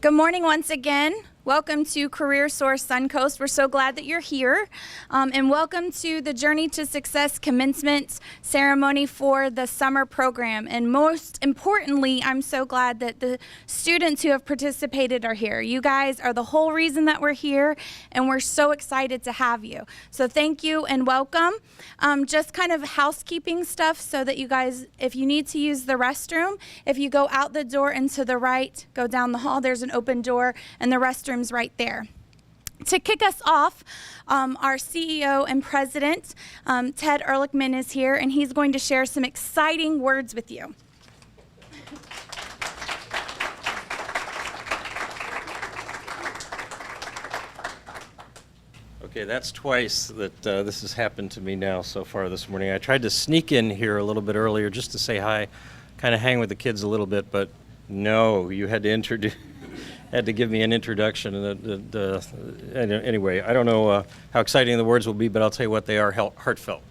Good morning once again. Welcome to Career Source Suncoast. We're so glad that you're here. And welcome to the Journey to Success commencement ceremony for the summer program. And most importantly, I'm so glad that the students who have participated are here. You guys are the whole reason that we're here, and we're so excited to have you. So thank you and welcome. Just kind of housekeeping stuff so that you guys, if you need to use the restroom, if you go out the door and to the right, go down the hall, there's an open door, and the restroom right there. To kick us off, our CEO and President, Ted Ehrlichman, is here, and he's going to share some exciting words with you. Okay, that's twice that this has happened to me now so far this morning. I tried to sneak in here a little bit earlier just to say hi, kind of hang with the kids a little bit, but no, you had to give me an introduction. Anyway, I don't know how exciting the words will be, but I'll tell you what, they are heartfelt.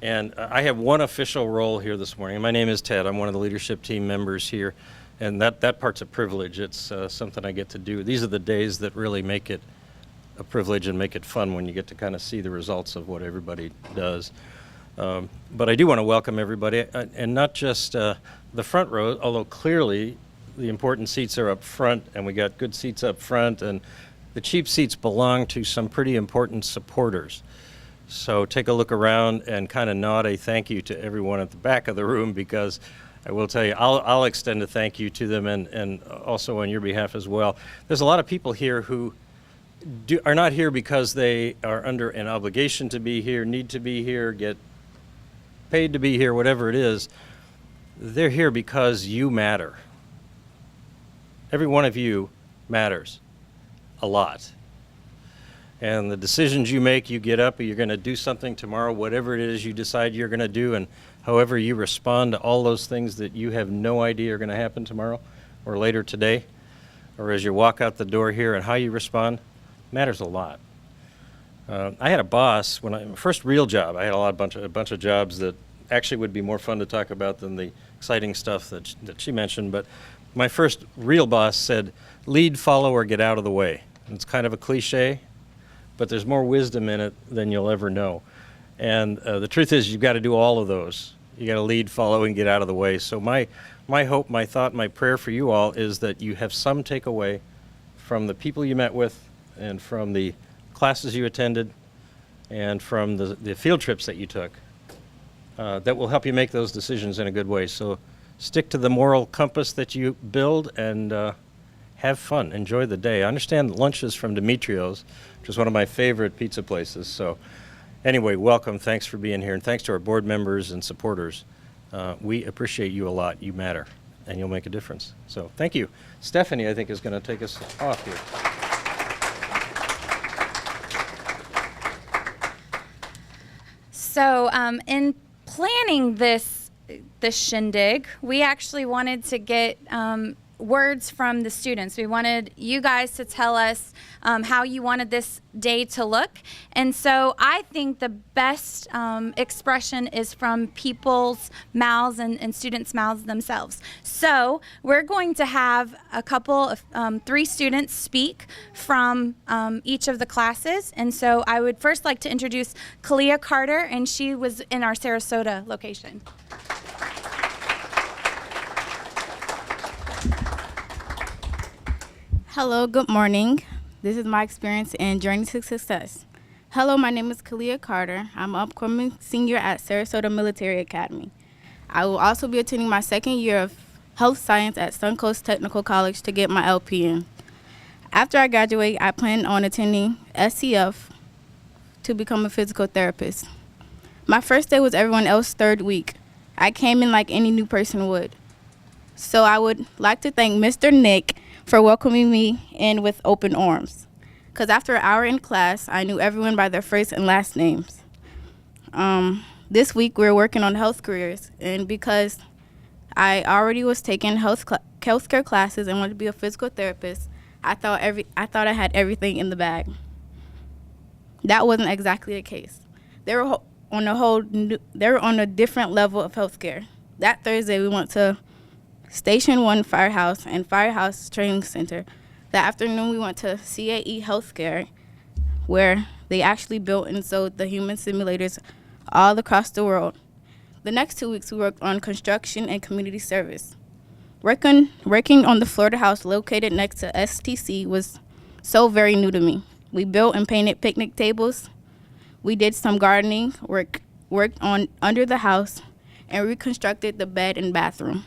And I have one official role here this morning. My name is Ted. I'm one of the leadership team members here, and that part's a privilege. It's something I get to do. These are the days that really make it a privilege and make it fun when you get to kind of see the results of what everybody does. But I do want to welcome everybody, and not just the front row, although clearly the important seats are up front, and we got good seats up front, and the cheap seats belong to some pretty important supporters. So take a look around and kind of nod a thank you to everyone at the back of the room, because I will tell you, I'll extend a thank you to them, and also on your behalf as well. There's a lot of people here who are not here because they are under an obligation to be here, need to be here, get paid to be here, whatever it is. They're here because you matter. Every one of you matters a lot. And the decisions you make, you get up, you're going to do something tomorrow, whatever it is you decide you're going to do, and however you respond to all those things that you have no idea are going to happen tomorrow or later today, or as you walk out the door here, and how you respond matters a lot. I had a boss when my first real job. I had a bunch of jobs that actually would be more fun to talk about than the exciting stuff that she mentioned, but my first real boss said, lead, follow, or get out of the way. And it's kind of a cliche, but there's more wisdom in it than you'll ever know. And the truth is, you've got to do all of those. You got to lead, follow, and get out of the way. So my hope, my thought, my prayer for you all is that you have some takeaway from the people you met with, and from the classes you attended, and from the field trips that you took, that will help you make those decisions in a good way. So stick to the moral compass that you build, and have fun. Enjoy the day. I understand lunch is from Demetrios, which is one of my favorite pizza places. So anyway, welcome. Thanks for being here. And thanks to our board members and supporters. We appreciate you a lot. You matter, and you'll make a difference. So thank you. Stephanie, I think, is going to take us off here. So in planning this shindig, we actually wanted to get words from the students. We wanted you guys to tell us how you wanted this day to look. And so I think the best expression is from people's mouths and students' mouths themselves. So we're going to have a couple of 3 students speak from each of the classes. And so I would first like to introduce Kalia Carter, and she was in our Sarasota location. Hello, good morning. This is my experience in Journey to Success. Hello, my name is Kalia Carter. I'm an upcoming senior at Sarasota Military Academy. I will also be attending my second year of health science at Suncoast Technical College to get my LPN. After I graduate, I plan on attending SCF to become a physical therapist. My first day was everyone else's third week. I came in like any new person would. So I would like to thank Mr. Nick for welcoming me in with open arms. Because after an hour in class, I knew everyone by their first and last names. This week, we're working on health careers. And because I already was taking healthcare classes and wanted to be a physical therapist, I thought I had everything in the bag. That wasn't exactly the case. They were on a different level of healthcare. That Thursday, we went to Station 1 Firehouse and Firehouse Training Center. That afternoon, we went to CAE Healthcare, where they actually built and sold the human simulators all across the world. The next 2 weeks, we worked on construction and community service. Working on the Florida house located next to STC was so very new to me. We built and painted picnic tables. We did some gardening, worked on under the house, and reconstructed the bed and bathroom.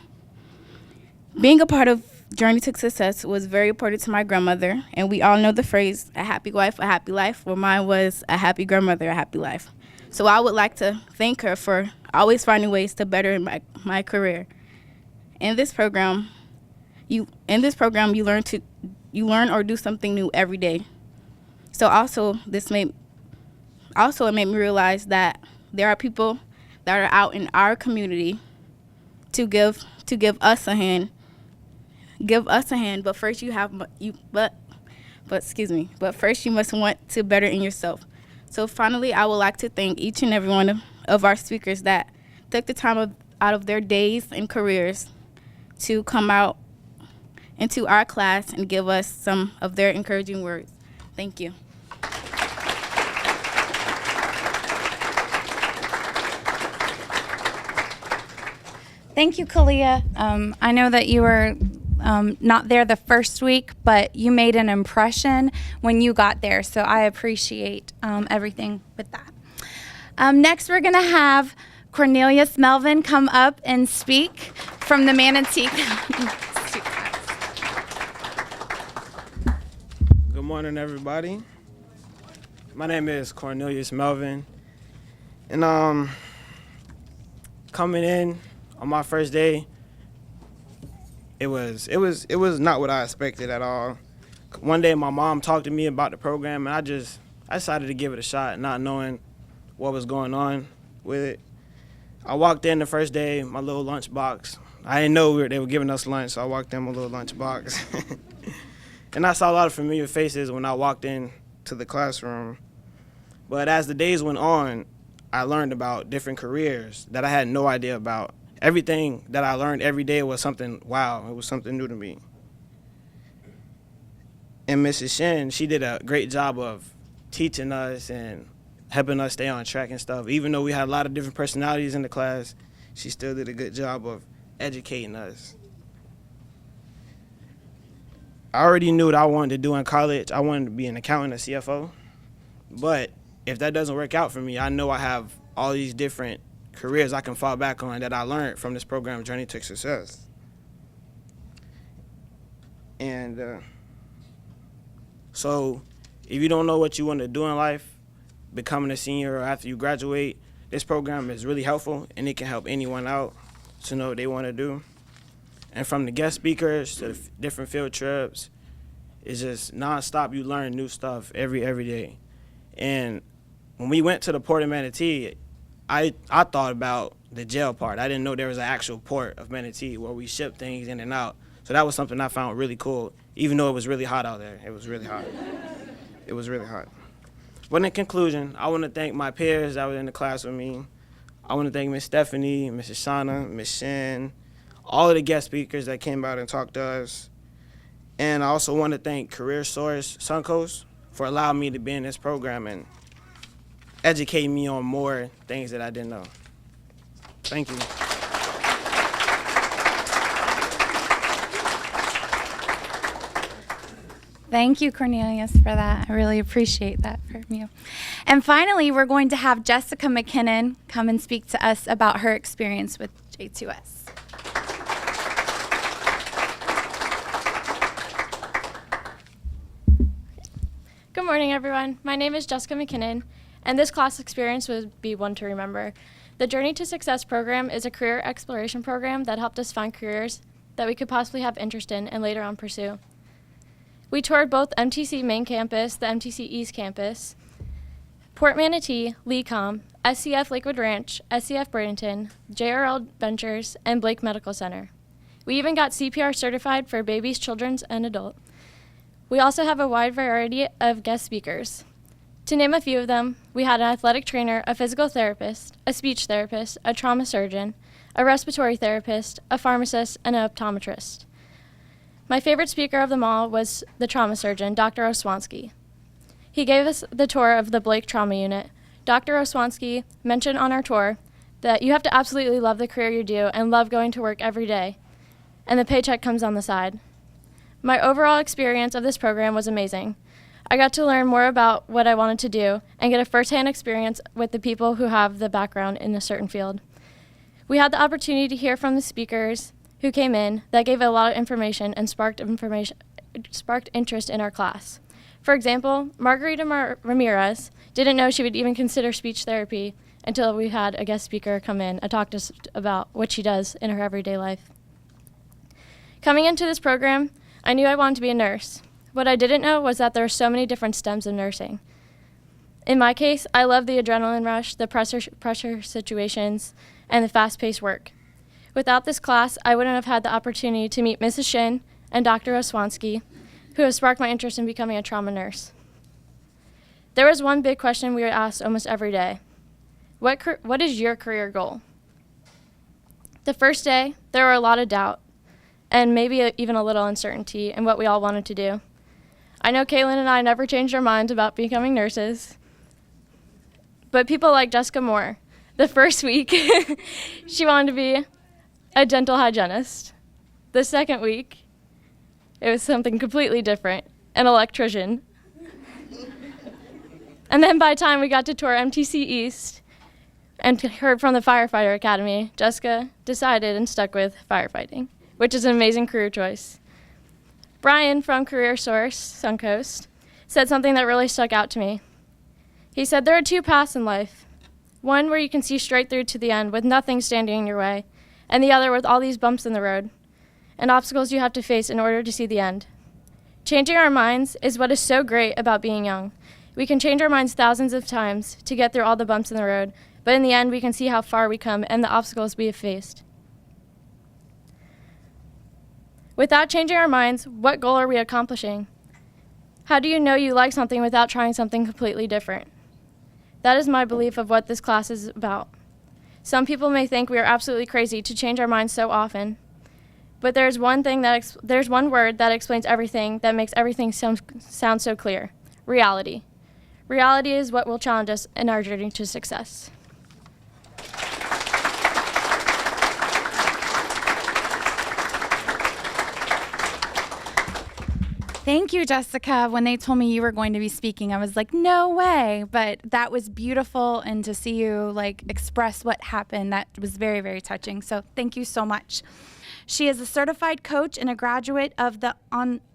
Being a part of Journey to Success was very important to my grandmother, and we all know the phrase, a happy wife, a happy life. Well, mine was a happy grandmother, a happy life. So I would like to thank her for always finding ways to better my career. In this program, you learn or do something new every day. So it made me realize that there are people that are out in our community to give us a hand. But first first you must want to better in yourself. So finally, I would like to thank each and every one of our speakers that took the time out of their days and careers to come out into our class and give us some of their encouraging words. Thank you. Thank you, Kalia. I know that you were not there the first week, but you made an impression when you got there, so I appreciate everything with that. Next, we're going to have Cornelius Melvin come up and speak from the Manatee. Good morning, everybody. My name is Cornelius Melvin, and coming in on my first day, it was not what I expected at all. One day, my mom talked to me about the program, and I decided to give it a shot, not knowing what was going on with it. I walked in the first day, my little lunch box. I didn't know they were giving us lunch, so I walked in my little lunch box. And I saw a lot of familiar faces when I walked in to the classroom. But as the days went on, I learned about different careers that I had no idea about. Everything that I learned every day was something, wow, it was something new to me. And Mrs. Shin, she did a great job of teaching us and helping us stay on track and stuff. Even though we had a lot of different personalities in the class, she still did a good job of educating us. I already knew what I wanted to do in college. I wanted to be an accountant, a CFO. But if that doesn't work out for me, I know I have all these different careers I can fall back on that I learned from this program, Journey to Success. And so if you don't know what you want to do in life, becoming a senior or after you graduate, this program is really helpful, and it can help anyone out to know what they want to do. And from the guest speakers to the different field trips, it's just nonstop. You learn new stuff every day. And when we went to the port of Manatee, I thought about the jail part. I didn't know there was an actual port of Manatee where we ship things in and out. So that was something I found really cool, even though it was really hot out there. It was really hot. It was really hot. But in conclusion, I want to thank my peers that were in the class with me. I want to thank Miss Stephanie, Mrs. Shauna, Miss Shin, all of the guest speakers that came out and talked to us. And I also want to thank Career Source Suncoast for allowing me to be in this program and educate me on more things that I didn't know. Thank you. Thank you, Cornelius, for that. I really appreciate that from you. And finally, we're going to have Jessica McKinnon come and speak to us about her experience with J2S. Good morning, everyone. My name is Jessica McKinnon, and this class experience would be one to remember. The Journey to Success program is a career exploration program that helped us find careers that we could possibly have interest in and later on pursue. We toured both MTC main campus, the MTC East campus, Port Manatee, LECOM, SCF Lakewood Ranch, SCF Bradenton, JRL Ventures, and Blake Medical Center. We even got CPR certified for babies, children, and adult. We also have a wide variety of guest speakers. To name a few of them, we had an athletic trainer, a physical therapist, a speech therapist, a trauma surgeon, a respiratory therapist, a pharmacist, and an optometrist. My favorite speaker of them all was the trauma surgeon, Dr. Oswansky. He gave us the tour of the Blake Trauma Unit. Dr. Oswansky mentioned on our tour that you have to absolutely love the career you do and love going to work every day, and the paycheck comes on the side. My overall experience of this program was amazing. I got to learn more about what I wanted to do and get a firsthand experience with the people who have the background in a certain field. We had the opportunity to hear from the speakers who came in that gave a lot of information and sparked interest in our class. For example, Margarita Ramirez didn't know she would even consider speech therapy until we had a guest speaker come in and talk to us about what she does in her everyday life. Coming into this program, I knew I wanted to be a nurse. What I didn't know was that there are so many different stems of nursing. In my case, I love the adrenaline rush, the pressure situations, and the fast-paced work. Without this class, I wouldn't have had the opportunity to meet Mrs. Shin and Dr. Oswansky, who have sparked my interest in becoming a trauma nurse. There was one big question we were asked almost every day. What is your career goal? The first day, there were a lot of doubt, and maybe even a little uncertainty in what we all wanted to do. I know Caitlin and I never changed our minds about becoming nurses, but people like Jessica Moore, the first week, she wanted to be a dental hygienist. The second week, it was something completely different, an electrician. And then by the time we got to tour MTC East and heard from the Firefighter Academy, Jessica decided and stuck with firefighting, which is an amazing career choice. Brian from Career Source, Suncoast, said something that really stuck out to me. He said there are two paths in life, one where you can see straight through to the end with nothing standing in your way, and the other with all these bumps in the road and obstacles you have to face in order to see the end. Changing our minds is what is so great about being young. We can change our minds thousands of times to get through all the bumps in the road, but in the end, we can see how far we come and the obstacles we have faced. Without changing our minds, what goal are we accomplishing? How do you know you like something without trying something completely different? That is my belief of what this class is about. Some people may think we are absolutely crazy to change our minds so often, but there's one word that explains everything, that makes everything sound so clear: reality. Reality is what will challenge us in our journey to success. Thank you, Jessica. When they told me you were going to be speaking, I was like, no way. But that was beautiful, and to see you express what happened, that was very, very touching. So thank you so much. She is a certified coach and a graduate of the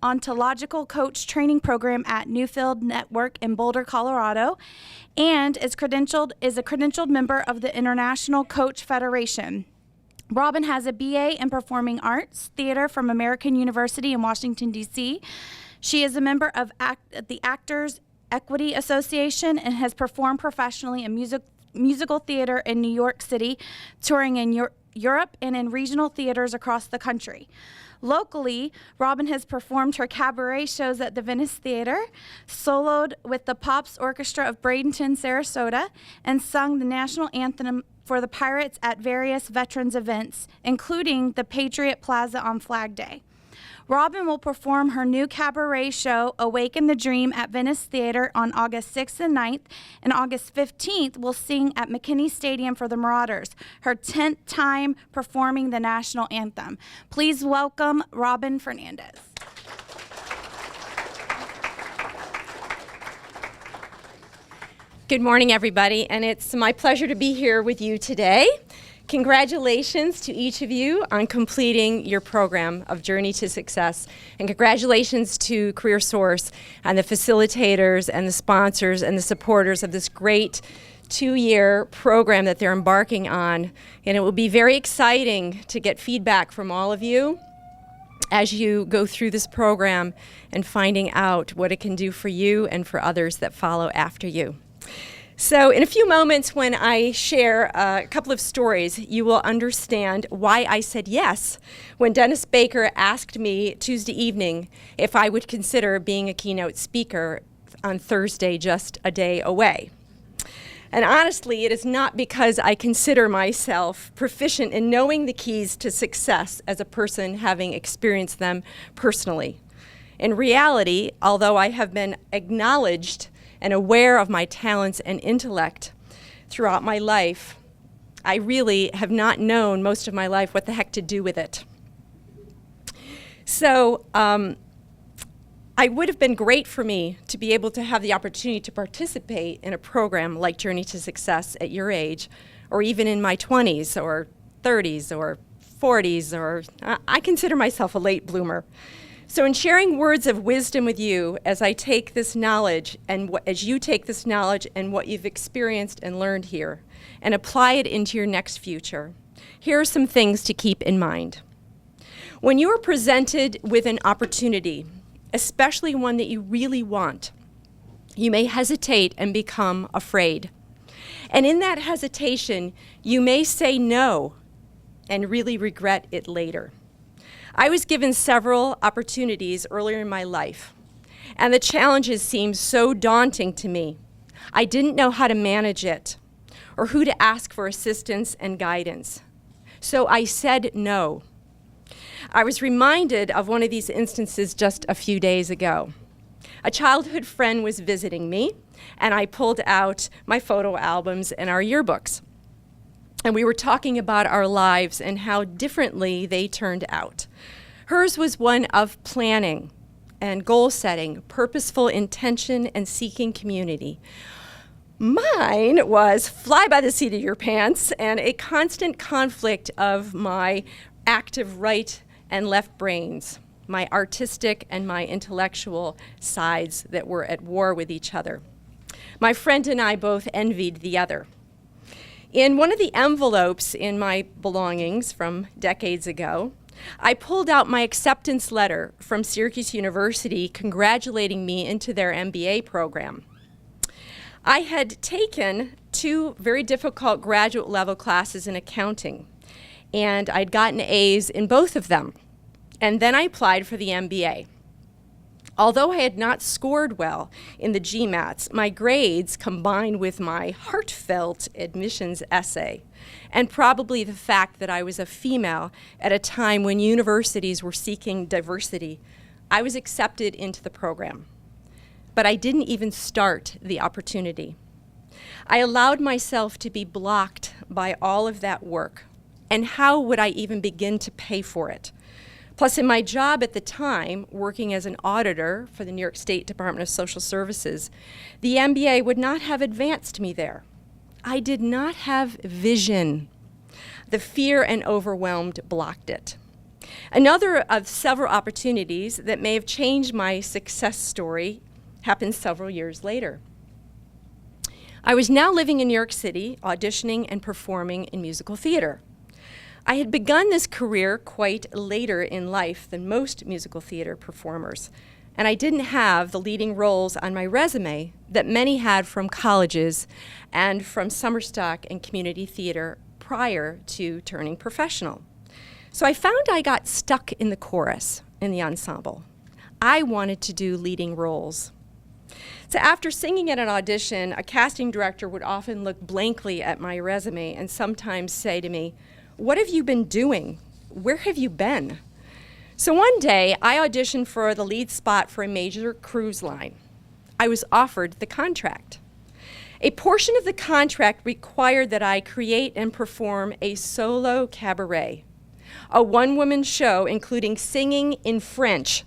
Ontological Coach Training Program at Newfield Network in Boulder, Colorado, and is a credentialed member of the International Coach Federation. Robin has a BA in Performing Arts Theater from American University in Washington, D.C. She is a member of the Actors Equity Association and has performed professionally in musical theater in New York City, touring in Europe and in regional theaters across the country. Locally, Robin has performed her cabaret shows at the Venice Theater, soloed with the Pops Orchestra of Bradenton, Sarasota, and sung the national anthem for the Pirates at various veterans events, including the Patriot Plaza on Flag Day. Robin will perform her new cabaret show, Awaken the Dream, at Venice Theater on August 6th and 9th, and August 15th will sing at McKinney Stadium for the Marauders, her 10th time performing the national anthem. Please welcome Robin Fernandez. Good morning, everybody, and it's my pleasure to be here with you today. Congratulations to each of you on completing your program of Journey to Success, and congratulations to Career Source and the facilitators and the sponsors and the supporters of this great 2-year program that they're embarking on. And it will be very exciting to get feedback from all of you as you go through this program and finding out what it can do for you and for others that follow after you. So in a few moments, when I share a couple of stories, you will understand why I said yes when Dennis Baker asked me Tuesday evening if I would consider being a keynote speaker on Thursday, just a day away. And honestly, it is not because I consider myself proficient in knowing the keys to success as a person having experienced them personally. In reality, although I have been acknowledged and aware of my talents and intellect throughout my life, I really have not known most of my life what the heck to do with it. So it would have been great for me to be able to have the opportunity to participate in a program like Journey to Success at your age, or even in my 20s or 30s or 40s, or I consider myself a late bloomer. So in sharing words of wisdom with you as I take this knowledge and as you take this knowledge and what you've experienced and learned here and apply it into your next future, here are some things to keep in mind. When you are presented with an opportunity, especially one that you really want, you may hesitate and become afraid. And in that hesitation, you may say no and really regret it later. I was given several opportunities earlier in my life, and the challenges seemed so daunting to me. I didn't know how to manage it or who to ask for assistance and guidance. So I said no. I was reminded of one of these instances just a few days ago. A childhood friend was visiting me, and I pulled out my photo albums and our yearbooks. And we were talking about our lives and how differently they turned out. Hers was one of planning and goal setting, purposeful intention, and seeking community. Mine was fly by the seat of your pants and a constant conflict of my active right and left brains, my artistic and my intellectual sides that were at war with each other. My friend and I both envied the other. In one of the envelopes in my belongings from decades ago, I pulled out my acceptance letter from Syracuse University congratulating me into their MBA program. I had taken 2 very difficult graduate level classes in accounting, and I'd gotten A's in both of them. And then I applied for the MBA. Although I had not scored well in the GMATs, my grades combined with my heartfelt admissions essay, and probably the fact that I was a female at a time when universities were seeking diversity, I was accepted into the program. But I didn't even start the opportunity. I allowed myself to be blocked by all of that work, and how would I even begin to pay for it? Plus, in my job at the time, working as an auditor for the New York State Department of Social Services, the MBA would not have advanced me there. I did not have vision. The fear and overwhelmed blocked it. Another of several opportunities that may have changed my success story happened several years later. I was now living in New York City, auditioning and performing in musical theater. I had begun this career quite later in life than most musical theater performers, and I didn't have the leading roles on my resume that many had from colleges and from summer stock and community theater prior to turning professional. So I found I got stuck in the chorus, in the ensemble. I wanted to do leading roles. So after singing at an audition, a casting director would often look blankly at my resume and sometimes say to me, "What have you been doing? Where have you been?" So one day, I auditioned for the lead spot for a major cruise line. I was offered the contract. A portion of the contract required that I create and perform a solo cabaret, a one-woman show including singing in French.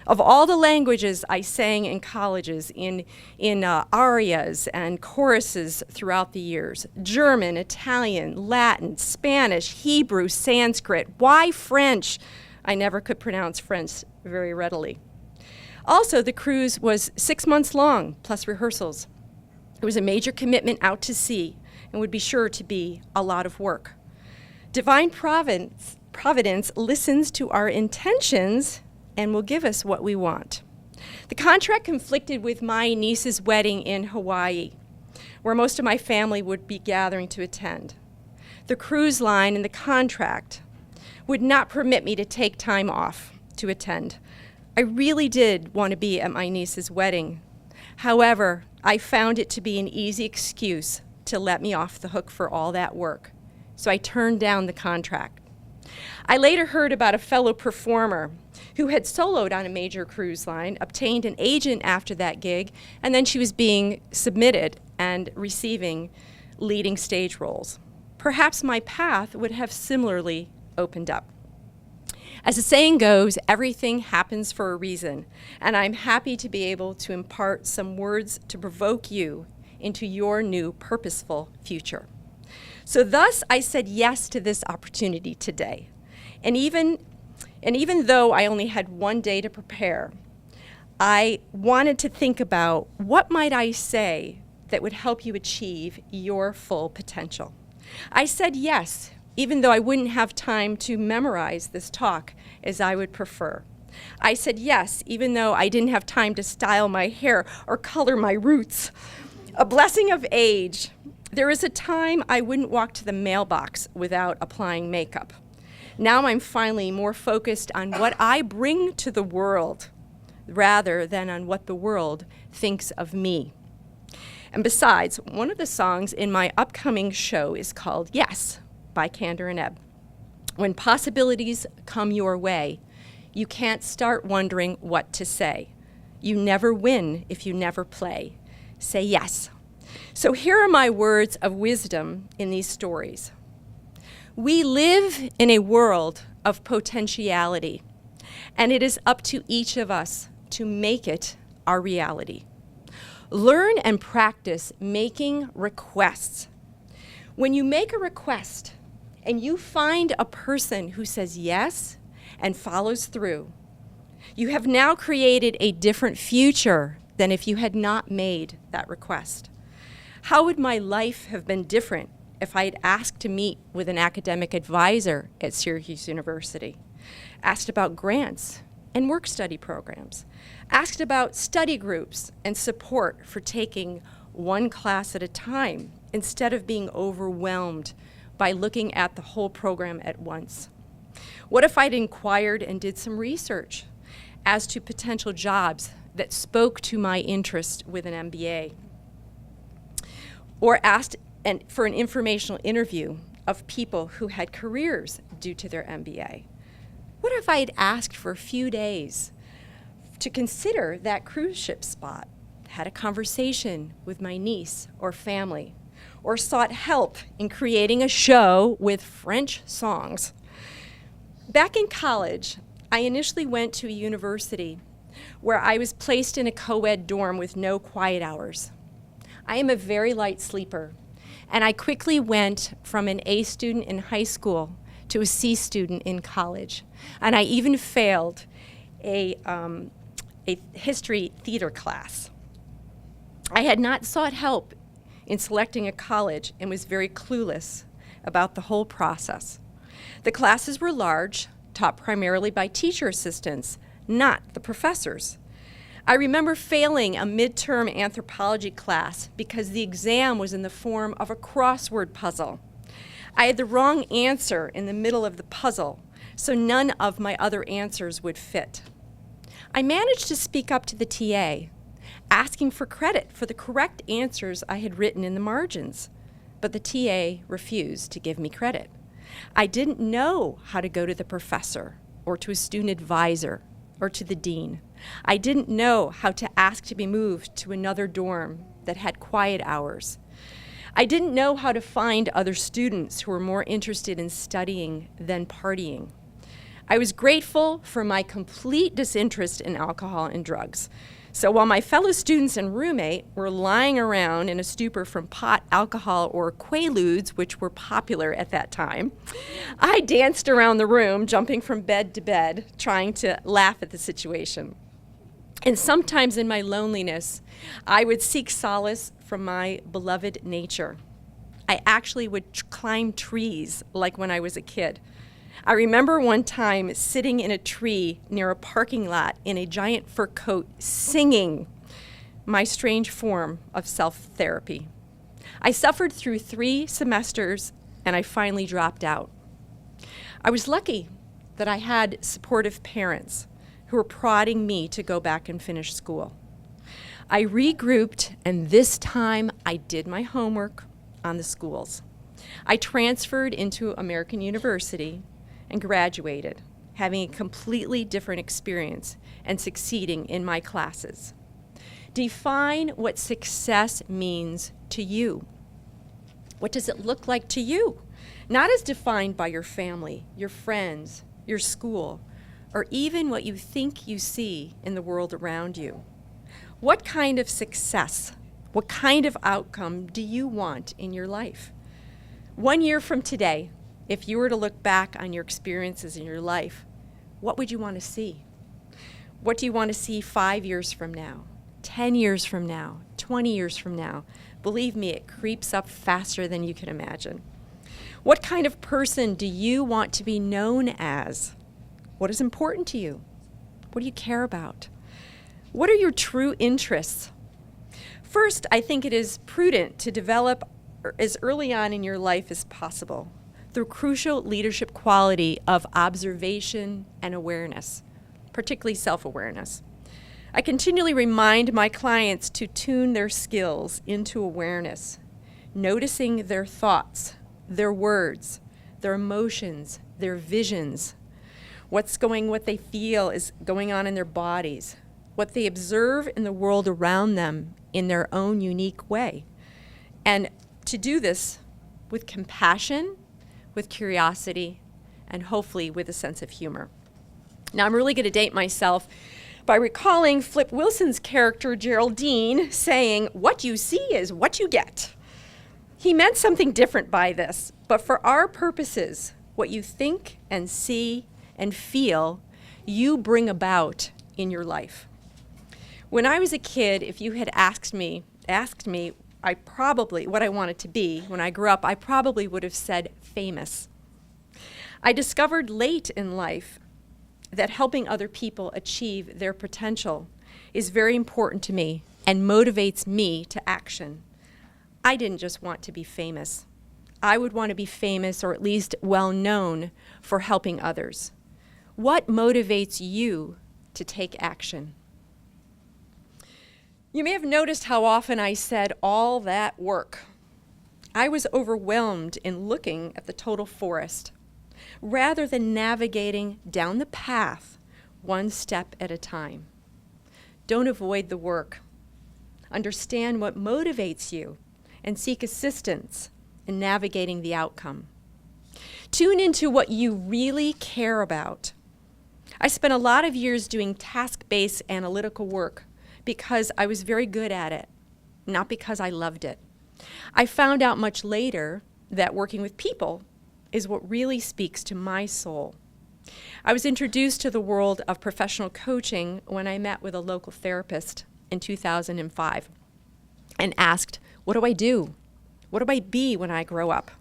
Of all the languages I sang in colleges, in arias and choruses throughout the years, German, Italian, Latin, Spanish, Hebrew, Sanskrit. Why French? I never could pronounce French very readily. Also, the cruise was 6 months long, plus rehearsals. It was a major commitment out to sea and would be sure to be a lot of work. Divine Providence listens to our intentions and will give us what we want. The contract conflicted with my niece's wedding in Hawaii, where most of my family would be gathering to attend. The cruise line and the contract would not permit me to take time off to attend. I really did want to be at my niece's wedding. However, I found it to be an easy excuse to let me off the hook for all that work, so I turned down the contract. I later heard about a fellow performer who had soloed on a major cruise line, obtained an agent after that gig, and then she was being submitted and receiving leading stage roles. Perhaps my path would have similarly opened up. As the saying goes, everything happens for a reason, and I'm happy to be able to impart some words to provoke you into your new purposeful future. So thus, I said yes to this opportunity today. And even though I only had one day to prepare, I wanted to think about what might I say that would help you achieve your full potential. I said yes, even though I wouldn't have time to memorize this talk as I would prefer. I said yes, even though I didn't have time to style my hair or color my roots. A blessing of age. There is a time I wouldn't walk to the mailbox without applying makeup. Now I'm finally more focused on what I bring to the world rather than on what the world thinks of me. And besides, one of the songs in my upcoming show is called Yes by Kander and Ebb. When possibilities come your way, you can't start wondering what to say. You never win if you never play. Say yes. So here are my words of wisdom in these stories. We live in a world of potentiality, and it is up to each of us to make it our reality. Learn and practice making requests. When you make a request and you find a person who says yes and follows through, you have now created a different future than if you had not made that request. How would my life have been different if I had asked to meet with an academic advisor at Syracuse University, asked about grants and work study programs, asked about study groups and support for taking one class at a time instead of being overwhelmed by looking at the whole program at once? What if I'd inquired and did some research as to potential jobs that spoke to my interest with an MBA? Or asked for an informational interview of people who had careers due to their MBA? What if I had asked for a few days to consider that cruise ship spot, had a conversation with my niece or family, or sought help in creating a show with French songs? Back in college, I initially went to a university where I was placed in a co-ed dorm with no quiet hours. I am a very light sleeper, and I quickly went from an A student in high school to a C student in college. And I even failed a history theater class. I had not sought help in selecting a college and was very clueless about the whole process. The classes were large, taught primarily by teacher assistants, not the professors. I remember failing a midterm anthropology class because the exam was in the form of a crossword puzzle. I had the wrong answer in the middle of the puzzle, so none of my other answers would fit. I managed to speak up to the TA, asking for credit for the correct answers I had written in the margins, but the TA refused to give me credit. I didn't know how to go to the professor or to a student advisor or to the dean. I didn't know how to ask to be moved to another dorm that had quiet hours. I didn't know how to find other students who were more interested in studying than partying. I was grateful for my complete disinterest in alcohol and drugs. So while my fellow students and roommate were lying around in a stupor from pot, alcohol, or Quaaludes, which were popular at that time, I danced around the room, jumping from bed to bed, trying to laugh at the situation. And sometimes in my loneliness, I would seek solace from my beloved nature. I actually would climb trees like when I was a kid. I remember one time sitting in a tree near a parking lot in a giant fur coat singing, my strange form of self-therapy. I suffered through 3 semesters and I finally dropped out. I was lucky that I had supportive parents who were prodding me to go back and finish school. I regrouped, and this time I did my homework, on the schools. I transferred into American University and graduated, having a completely different experience and succeeding in my classes. Define what success means to you. What does it look like to you? Not as defined by your family, your friends, your school, or even what you think you see in the world around you. What kind of success, what kind of outcome do you want in your life? 1 year from today, if you were to look back on your experiences in your life, what would you want to see? What do you want to see 5 years from now, 10 years from now, 20 years from now? Believe me, it creeps up faster than you can imagine. What kind of person do you want to be known as? What is important to you? What do you care about? What are your true interests? First, I think it is prudent to develop as early on in your life as possible the crucial leadership quality of observation and awareness, particularly self-awareness. I continually remind my clients to tune their skills into awareness, noticing their thoughts, their words, their emotions, their visions, what they feel is going on in their bodies, what they observe in the world around them in their own unique way. And to do this with compassion, with curiosity, and hopefully with a sense of humor. Now, I'm really going to date myself by recalling Flip Wilson's character, Geraldine, saying, "What you see is what you get." He meant something different by this, but for our purposes, what you think and see and feel, you bring about in your life. When I was a kid, if you had asked me what I wanted to be when I grew up, I probably would have said famous. I discovered late in life that helping other people achieve their potential is very important to me and motivates me to action. I didn't just want to be famous. I would want to be famous, or at least well known, for helping others. What motivates you to take action? You may have noticed how often I said all that work. I was overwhelmed in looking at the total forest, rather than navigating down the path one step at a time. Don't avoid the work. Understand what motivates you and seek assistance in navigating the outcome. Tune into what you really care about. I spent a lot of years doing task-based analytical work because I was very good at it, not because I loved it. I found out much later that working with people is what really speaks to my soul. I was introduced to the world of professional coaching when I met with a local therapist in 2005 and asked, "What do I do? What do I be when I grow up?"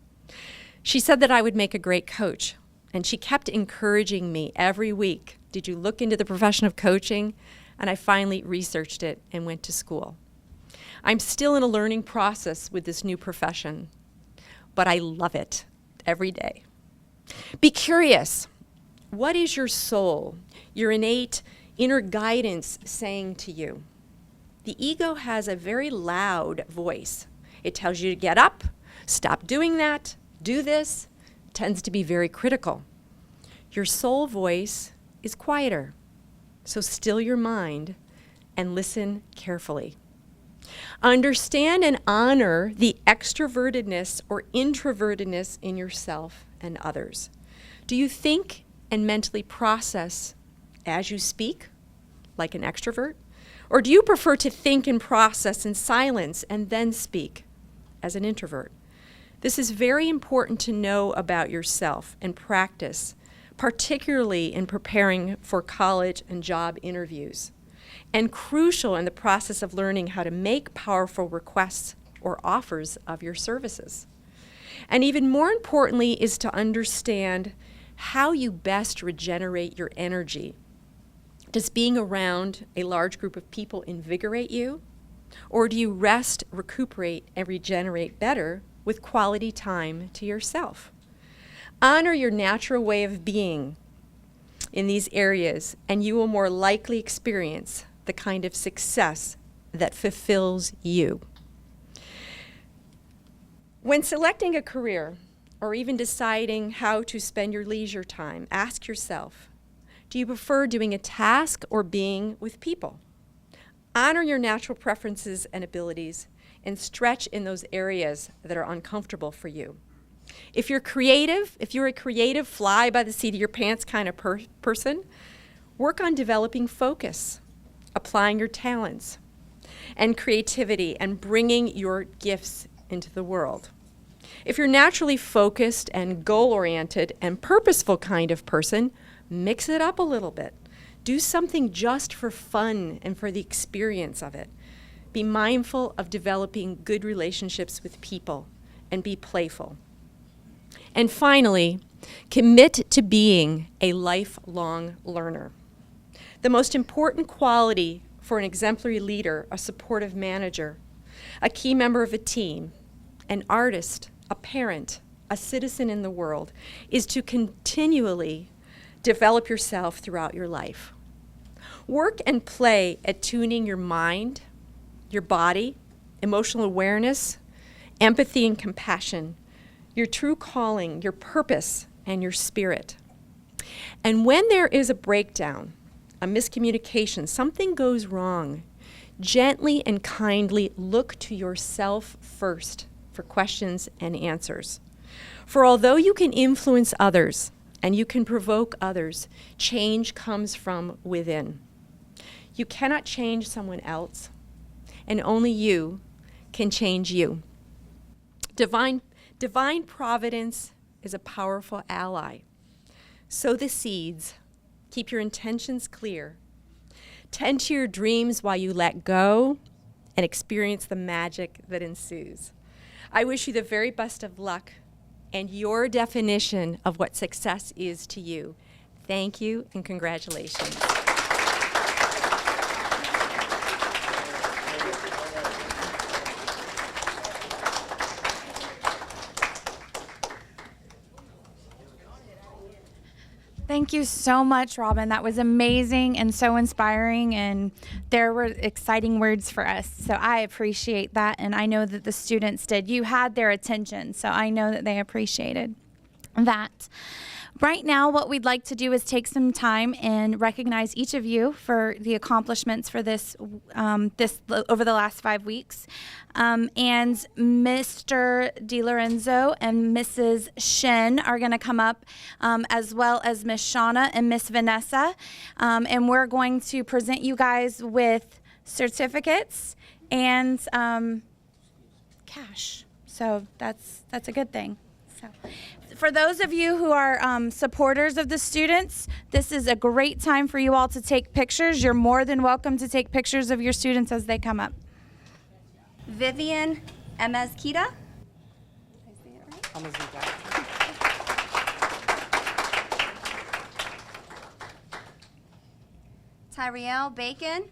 She said that I would make a great coach, and she kept encouraging me every week. "Did you look into the profession of coaching?" And I finally researched it and went to school. I'm still in a learning process with this new profession, but I love it every day. Be curious. What is your soul, your innate inner guidance saying to you? The ego has a very loud voice. It tells you to get up, stop doing that, do this. It tends to be very critical. Your soul voice is quieter. So still your mind and listen carefully. Understand and honor the extrovertedness or introvertedness in yourself and others. Do you think and mentally process as you speak, like an extrovert? Or do you prefer to think and process in silence and then speak as an introvert? This is very important to know about yourself and practice, particularly in preparing for college and job interviews, and crucial in the process of learning how to make powerful requests or offers of your services. And even more importantly is to understand how you best regenerate your energy. Does being around a large group of people invigorate you? Or do you rest, recuperate, and regenerate better with quality time to yourself? Honor your natural way of being in these areas, and you will more likely experience the kind of success that fulfills you. When selecting a career, or even deciding how to spend your leisure time, ask yourself, do you prefer doing a task or being with people? Honor your natural preferences and abilities and stretch in those areas that are uncomfortable for you. If you're a creative, fly by the seat of your pants kind of person, work on developing focus, applying your talents and creativity, and bringing your gifts into the world. If you're naturally focused and goal-oriented and purposeful kind of person, mix it up a little bit. Do something just for fun and for the experience of it. Be mindful of developing good relationships with people and be playful. And finally, commit to being a lifelong learner. The most important quality for an exemplary leader, a supportive manager, a key member of a team, an artist, a parent, a citizen in the world, is to continually develop yourself throughout your life. Work and play at tuning your mind, your body, emotional awareness, empathy and compassion, your true calling, your purpose, and your spirit. And when there is a breakdown, a miscommunication, something goes wrong, gently and kindly look to yourself first for questions and answers. For although you can influence others and you can provoke others, change comes from within. You cannot change someone else, and only you can change you. Divine providence is a powerful ally. Sow the seeds. Keep your intentions clear. Tend to your dreams while you let go and experience the magic that ensues. I wish you the very best of luck and your definition of what success is to you. Thank you and congratulations. Thank you so much, Robin. That was amazing and so inspiring, and there were exciting words for us. So I appreciate that, and I know that the students did. You had their attention, so I know that they appreciated that. Right now, what we'd like to do is take some time and recognize each of you for the accomplishments for this over the last 5 weeks. And Mr. DiLorenzo and Mrs. Shen are going to come up, as well as Miss Shauna and Miss Vanessa. And we're going to present you guys with certificates and cash. So that's a good thing. So, for those of you who are supporters of the students, this is a great time for you all to take pictures. You're more than welcome to take pictures of your students as they come up. Vivian Emezquita. Tyriel Bacon.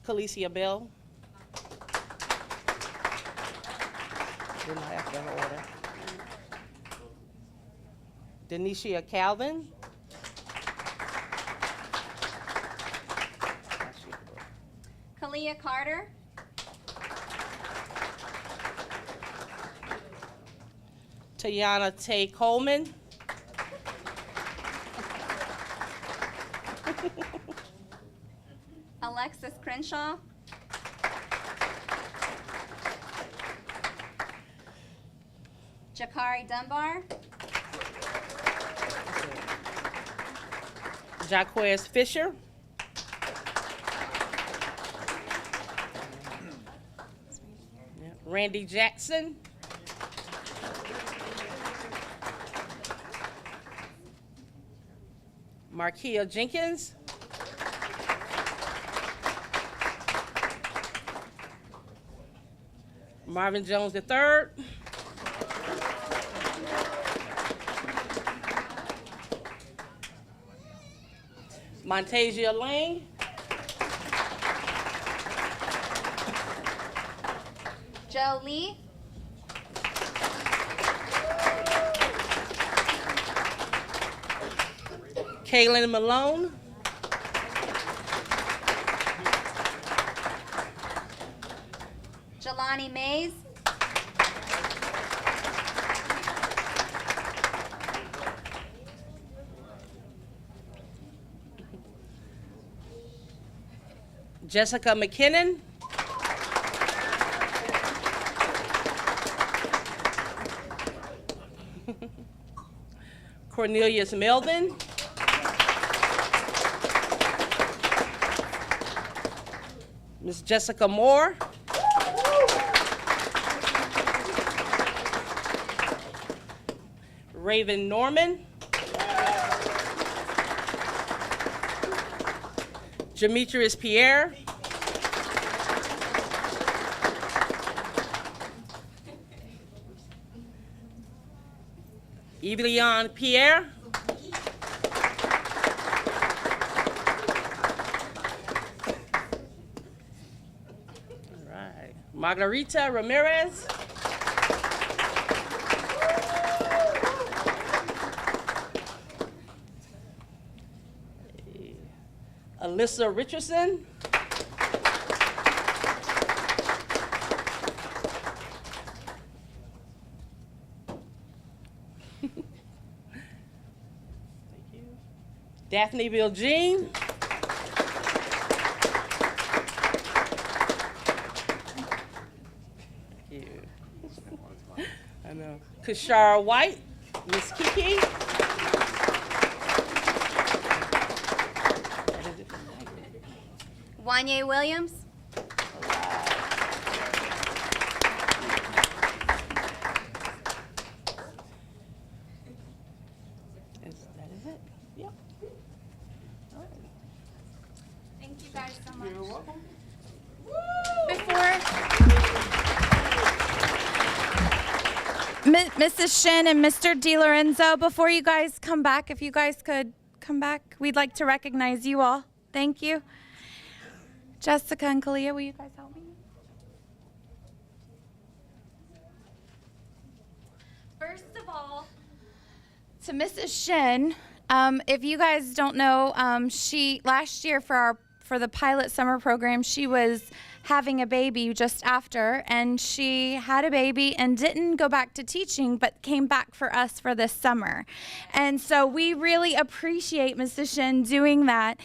Calicia Bell. Did not after her order. Denisha Calvin. Kalia Carter. Tayana Tay Coleman. Alexis Crenshaw. Jakari Dunbar. Jaquez Fisher. Randy Jackson. Markia Jenkins. Marvin Jones III. Montasia Lang. Joe Lee. Kaylin Malone. Jelani Mays. Jessica McKinnon. Cornelius Melvin. Miss Jessica Moore. Raven Norman. Demetrius Pierre. Evelion Pierre. All right. Margarita Ramirez. Alyssa Richardson. Daphne Biljean. Thank you. I know. Kashara White, Miss Kiki. Wanye Williams. That is it. Yep. All right. Thank you guys so much. You're welcome. Mrs. Shin and Mr. DiLorenzo, before you guys come back, if you guys could come back, we'd like to recognize you all. Thank you. Jessica and Kalia, will you guys help me? First of all, to Mrs. Shin, if you guys don't know, she last year for the pilot summer program, she was having a baby just after, and she had a baby and didn't go back to teaching, but came back for us for this summer. And so we really appreciate Mrs. Shin doing that.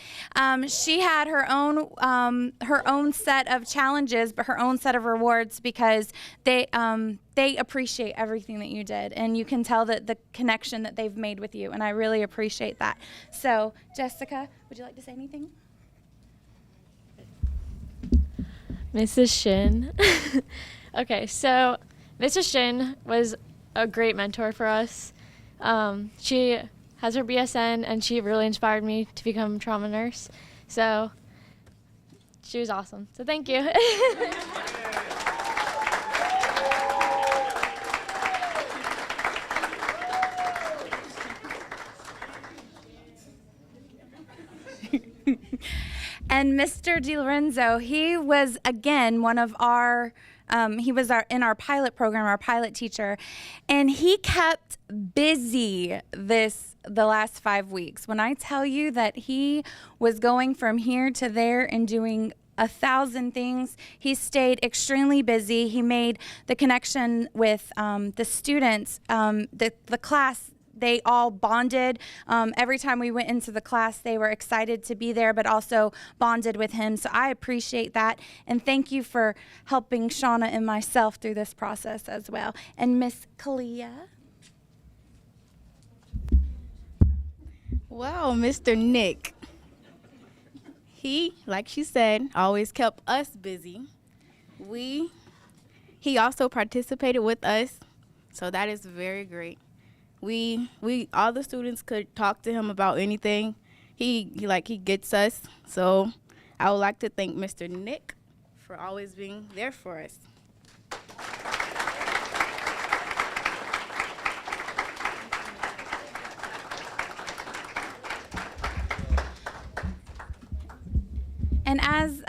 She had her own set of challenges, but her own set of rewards, because they appreciate everything that you did, and you can tell that the connection that they've made with you, and I really appreciate that. So, Jessica, would you like to say anything? Mrs. Shin. Okay, so Mrs. Shin was a great mentor for us. She has her BSN, and she really inspired me to become a trauma nurse. So she was awesome. So thank you. And Mr. DiLorenzo, he was again one of our, in our pilot program, our pilot teacher, and he kept busy the last 5 weeks. When I tell you that he was going from here to there and doing 1,000 things, he stayed extremely busy. He made the connection with the students, the class. They all bonded. Every time we went into the class, they were excited to be there, but also bonded with him. So I appreciate that. And thank you for helping Shauna and myself through this process as well. And Miss Kalia. Well, Mr. Nick, he, like she said, always kept us busy. He also participated with us, so that is very great. We all the students could talk to him about anything. He gets us. So I would like to thank Mr. Nick for always being there for us. And as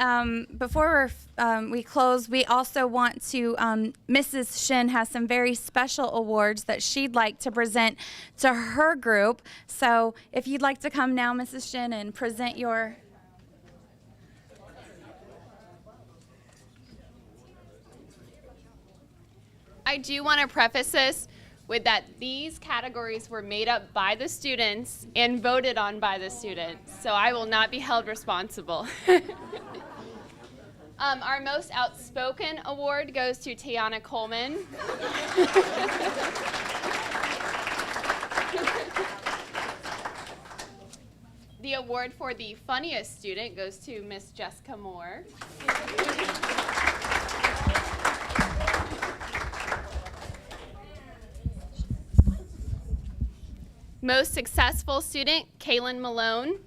before we're we close, we also want to, Mrs. Shin has some very special awards that she'd like to present to her group. So if you'd like to come now, Mrs. Shin, and present your... I do want to preface this with that these categories were made up by the students and voted on by the students, so I will not be held responsible. Our most outspoken award goes to Tiana Coleman. The award for the funniest student goes to Miss Jessica Moore. Most successful student, Kaylin Malone.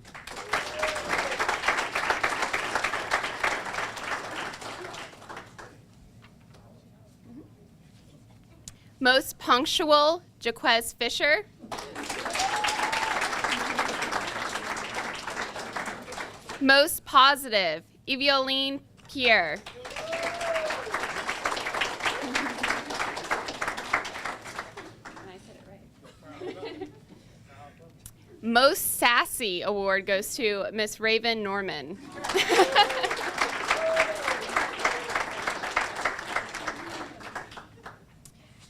Most punctual, Jaquez Fisher. Most positive, Evioline Pierre. Most sassy award goes to Miss Raven Norman.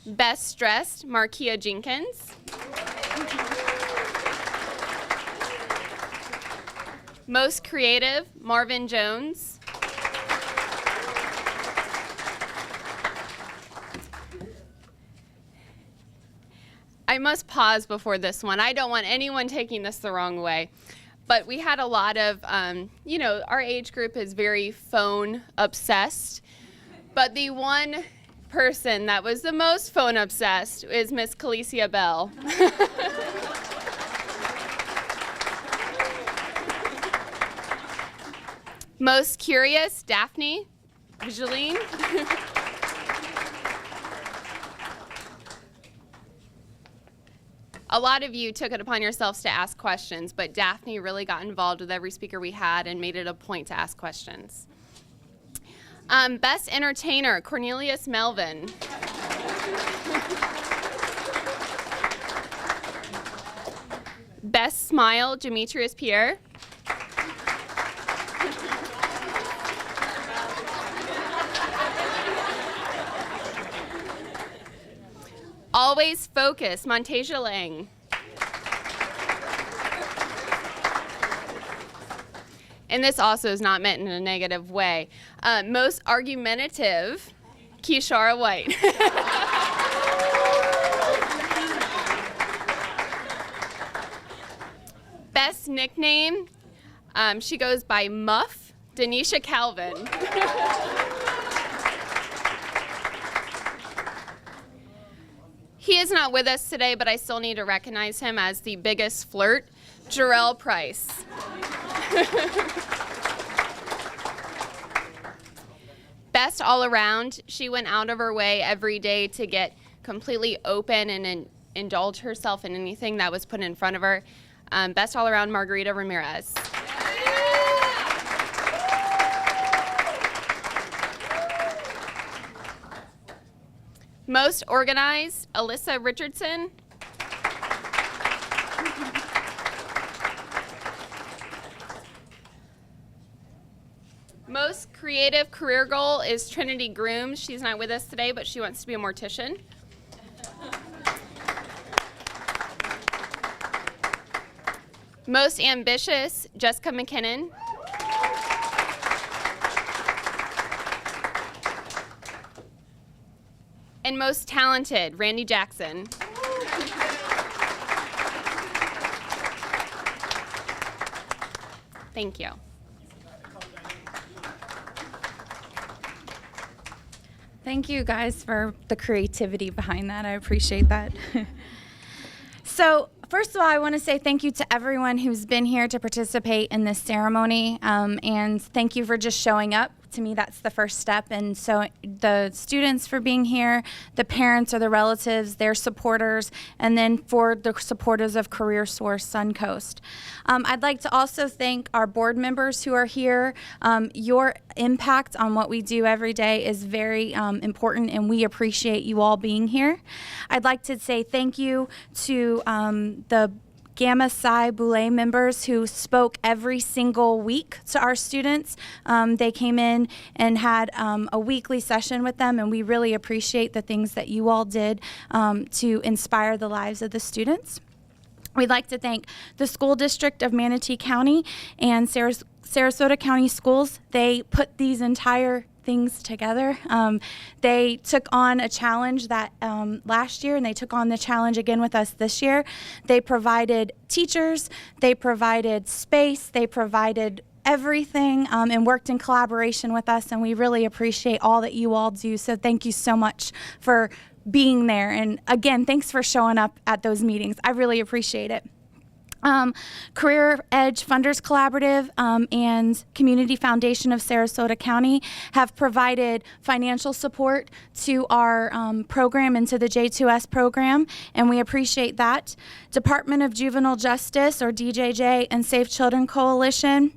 Best dressed, Markia Jenkins. Most creative, Marvin Jones. I must pause before this one. I don't want anyone taking this the wrong way. But we had a lot of, our age group is very phone obsessed. But the one person that was the most phone obsessed is Miss Calicia Bell. Most curious, Daphne Vigiline. A lot of you took it upon yourselves to ask questions, but Daphne really got involved with every speaker we had and made it a point to ask questions. Best entertainer, Cornelius Melvin. Best smile, Demetrius Pierre. Always focused, Montasia Lang. And this also is not meant in a negative way. Most argumentative, Kishara White. Best nickname, she goes by Muff, Denisha Calvin. He is not with us today, but I still need to recognize him as the biggest flirt, Jarrell Price. Best all around, she went out of her way every day to get completely open and indulge herself in anything that was put in front of her. Best all around, Margarita Ramirez. Most organized, Alyssa Richardson. Most creative career goal is Trinity Grooms. She's not with us today, but she wants to be a mortician. Most ambitious, Jessica McKinnon. And most talented, Randy Jackson. Thank you. Thank you guys for the creativity behind that. I appreciate that. So, first of all, I want to say thank you to everyone who's been here to participate in this ceremony, and thank you for just showing up to me, that's the first step. And so the students for being here, the parents or the relatives, their supporters, and then for the supporters of Career Source Suncoast. I'd like to also thank our board members who are here. Your impact on what we do every day is very important, and we appreciate you all being here. I'd like to say thank you to the Gamma Psi Boulé members who spoke every single week to our students. They came in and had a weekly session with them, and we really appreciate the things that you all did to inspire the lives of the students. We'd like to thank the School District of Manatee County and Sarasota County Schools. They put these entire things together. They took on a challenge that last year, and they took on the challenge again with us this year. They provided teachers, they provided space, they provided everything, and worked in collaboration with us, and we really appreciate all that you all do. So thank you so much for being there. And again, thanks for showing up at those meetings. I really appreciate it. Career Edge Funders Collaborative and Community Foundation of Sarasota County have provided financial support to our program and to the J2S program, and we appreciate that. Department of Juvenile Justice, or DJJ, and Safe Children Coalition,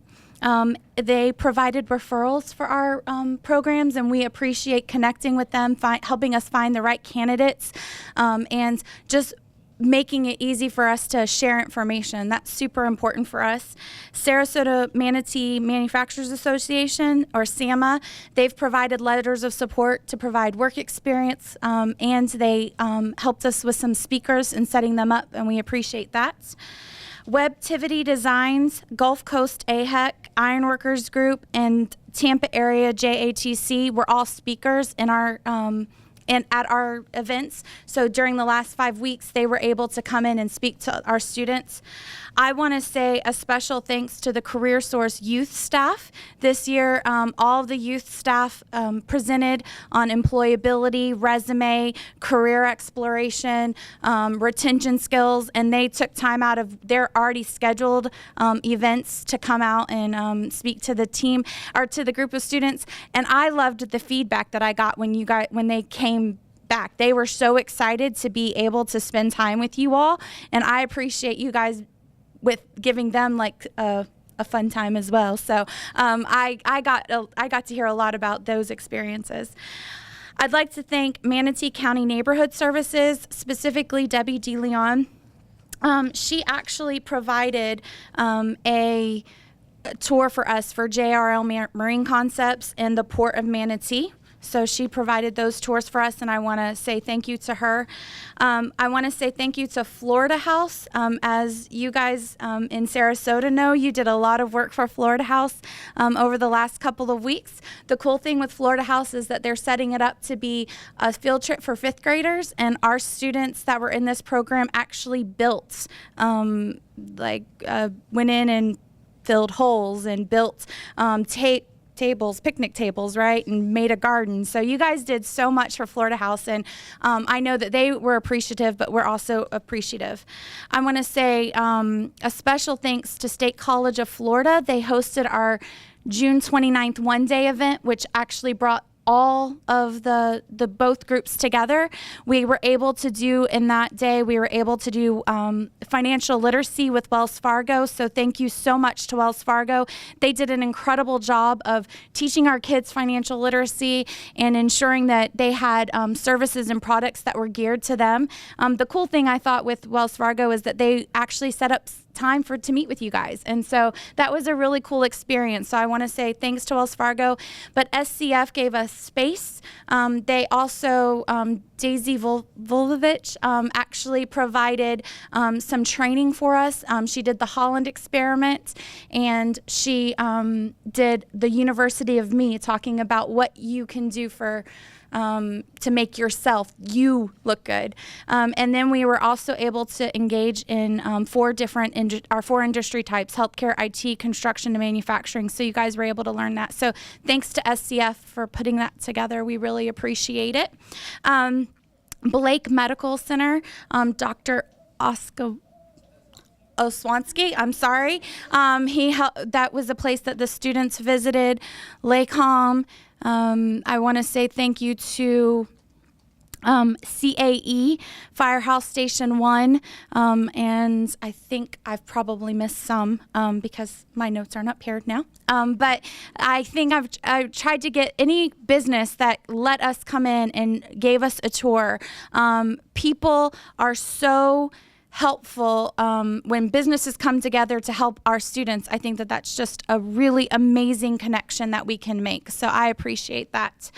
they provided referrals for our programs, and we appreciate connecting with them, helping us find the right candidates, and just making it easy for us to share information. That's super important for us. Sarasota Manatee Manufacturers Association, or SAMA, they've provided letters of support to provide work experience, and they helped us with some speakers and setting them up, and we appreciate that. Webtivity Designs, Gulf Coast AHEC, Ironworkers Group, and Tampa Area JATC were all speakers in our and at our events. So during the last 5 weeks, they were able to come in and speak to our students. I want to say a special thanks to the Career Source youth staff. This year, all of the youth staff presented on employability, resume, career exploration, retention skills, and they took time out of their already scheduled events to come out and speak to the team, or to the group of students. And I loved the feedback that I got when they came back. They were so excited to be able to spend time with you all, and I appreciate you guys with giving them like a fun time as well. So I got to hear a lot about those experiences. I'd like to thank Manatee County Neighborhood Services, specifically Debbie DeLeon. She actually provided a tour for us for JRL Marine Concepts and the Port of Manatee. So she provided those tours for us, and I want to say thank you to her. I want to say thank you to Florida House. As you guys in Sarasota know, you did a lot of work for Florida House over the last couple of weeks. The cool thing with Florida House is that they're setting it up to be a field trip for 5th graders, and our students that were in this program actually built, went in and filled holes and built picnic tables, right, and made a garden. So you guys did so much for Florida House, and I know that they were appreciative, but we're also appreciative. I want to say a special thanks to State College of Florida. They hosted our June 29th one-day event, which actually brought all of the both groups together. We were able to do in that day, financial literacy with Wells Fargo. So thank you so much to Wells Fargo. They did an incredible job of teaching our kids financial literacy and ensuring that they had services and products that were geared to them. The cool thing I thought with Wells Fargo is that they actually set up time to meet with you guys. And so that was a really cool experience. So I want to say thanks to Wells Fargo, but SCF gave us space. They also, Daisy Volvovich actually provided some training for us. She did the Holland experiment, and she did the University of Me, talking about what you can do for to make you look good. And then we were also able to engage in our four industry types: healthcare, IT, construction, and manufacturing. So you guys were able to learn that. So thanks to SCF for putting that together. We really appreciate it. Blake Medical Center, Dr. Oswansky. I'm sorry. That was a place that the students visited. Lakeham. I want to say thank you to CAE, Firehouse Station 1, and I think I've probably missed some because my notes aren't up here now. But I think I've tried to get any business that let us come in and gave us a tour. People are so helpful when businesses come together to help our students. I think that that's just a really amazing connection that we can make. So I appreciate that.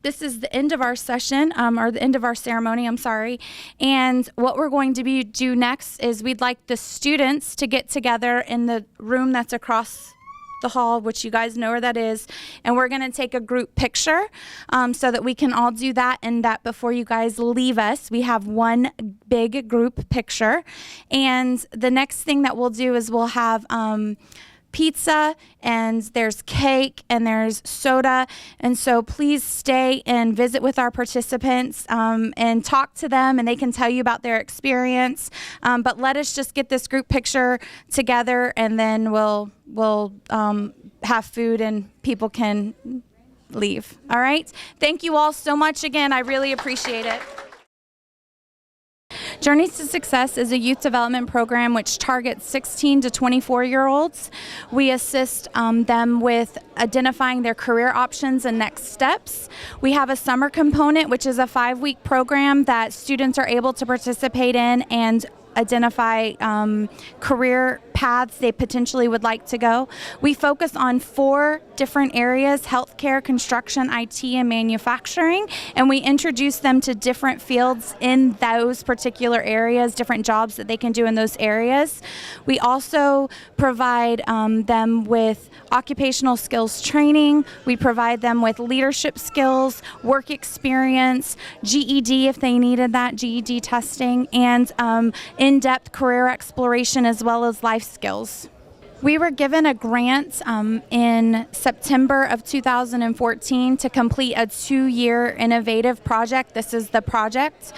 This is the end of our session, or the end of our ceremony, I'm sorry. And what we're going to do next is we'd like the students to get together in the room that's across the hall, which you guys know where that is. And we're gonna take a group picture so that we can all do that, and that before you guys leave us, we have one big group picture. And the next thing that we'll do is we'll have pizza, and there's cake, and there's soda. And so please stay and visit with our participants and talk to them, and they can tell you about their experience. But let us just get this group picture together, and then we'll have food and people can leave. All right? Thank you all so much again. I really appreciate it. Journeys to Success is a youth development program which targets 16 to 24-year-olds. We assist them with identifying their career options and next steps. We have a summer component, which is a 5-week program that students are able to participate in and identify career paths they potentially would like to go. We focus on 4 different areas: healthcare, construction, IT, and manufacturing, and we introduce them to different fields in those particular areas, different jobs that they can do in those areas. We also provide them with occupational skills training. We provide them with leadership skills, work experience, GED if they needed that, GED testing, and in-depth career exploration as well as life skills. We were given a grant in September of 2014 to complete a 2-year innovative project. This is the project.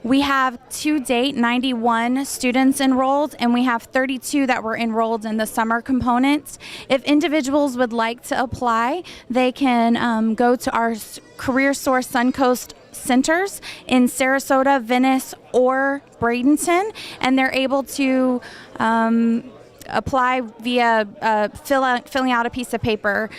We have to date 91 students enrolled, and we have 32 that were enrolled in the summer components. If individuals would like to apply, they can go to our Career Source Suncoast centers in Sarasota, Venice, or Bradenton, and they're able to apply via filling out a piece of paper.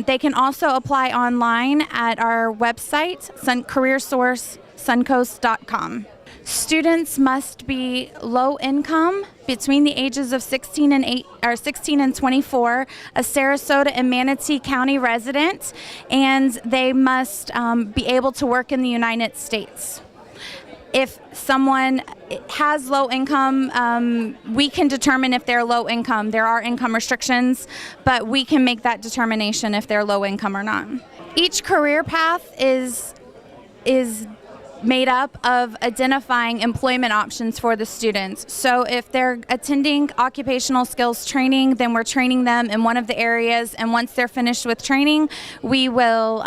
They can also apply online at our website, careersourcesuncoast.com. Students must be low income, between the ages of 16 and 24, a Sarasota and Manatee County resident, and they must be able to work in the United States. If someone has low income, we can determine if they're low income. There are income restrictions, but we can make that determination if they're low income or not. Each career path is made up of identifying employment options for the students. So if they're attending occupational skills training, then we're training them in one of the areas, and once they're finished with training, we will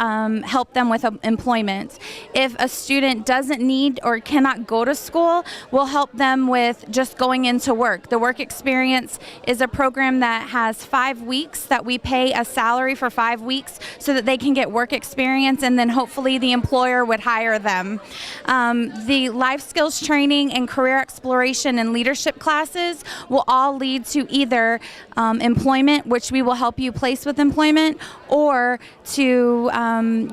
help them with employment. If a student doesn't need or cannot go to school, we'll help them with just going into work. The work experience is a program that has 5 weeks that we pay a salary for 5 weeks so that they can get work experience, and then hopefully the employer would hire them. The life skills training and career exploration and leadership classes will all lead to either employment, which we will help you place with employment, or to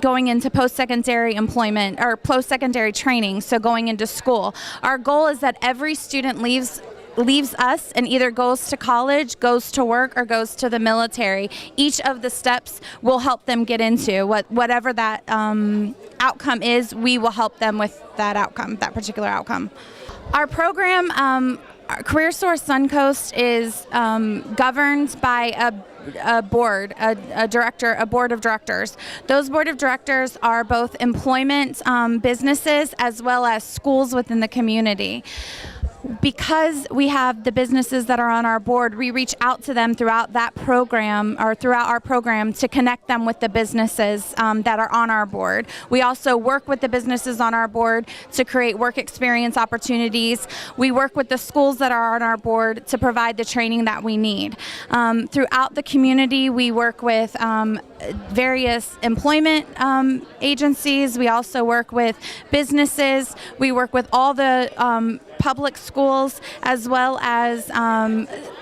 going into post-secondary employment or post-secondary training, so going into school. Our goal is that every student leaves us and either goes to college, goes to work, or goes to the military. Each of the steps will help them get into whatever that outcome is. We will help them with that outcome, that particular outcome. Our program, Career Source Suncoast, is governed by a board of directors. Those board of directors are both employment businesses as well as schools within the community. because we have the businesses that are on our board, we reach out to them throughout that program or throughout our program to connect them with the businesses that are on our board. We also work with the businesses on our board to create work experience opportunities. We work with the schools that are on our board to provide the training that we need. Throughout the community, we work with various employment agencies. We also work with businesses. We work with all the public schools, as well as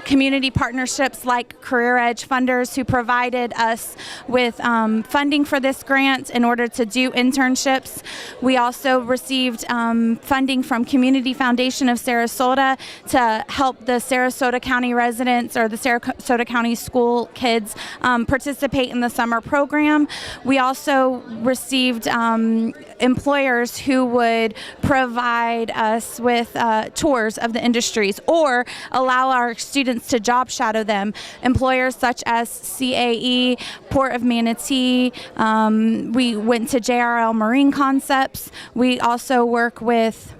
community partnerships like Career Edge funders, who provided us with funding for this grant in order to do internships. We also received funding from Community Foundation of Sarasota to help the Sarasota County residents or the Sarasota County school kids participate in the summer program. We also received employers who would provide us with tours of the industries or allow our students to job shadow them. Employers such as CAE, Port of Manatee, we went to JRL Marine Concepts. We also work with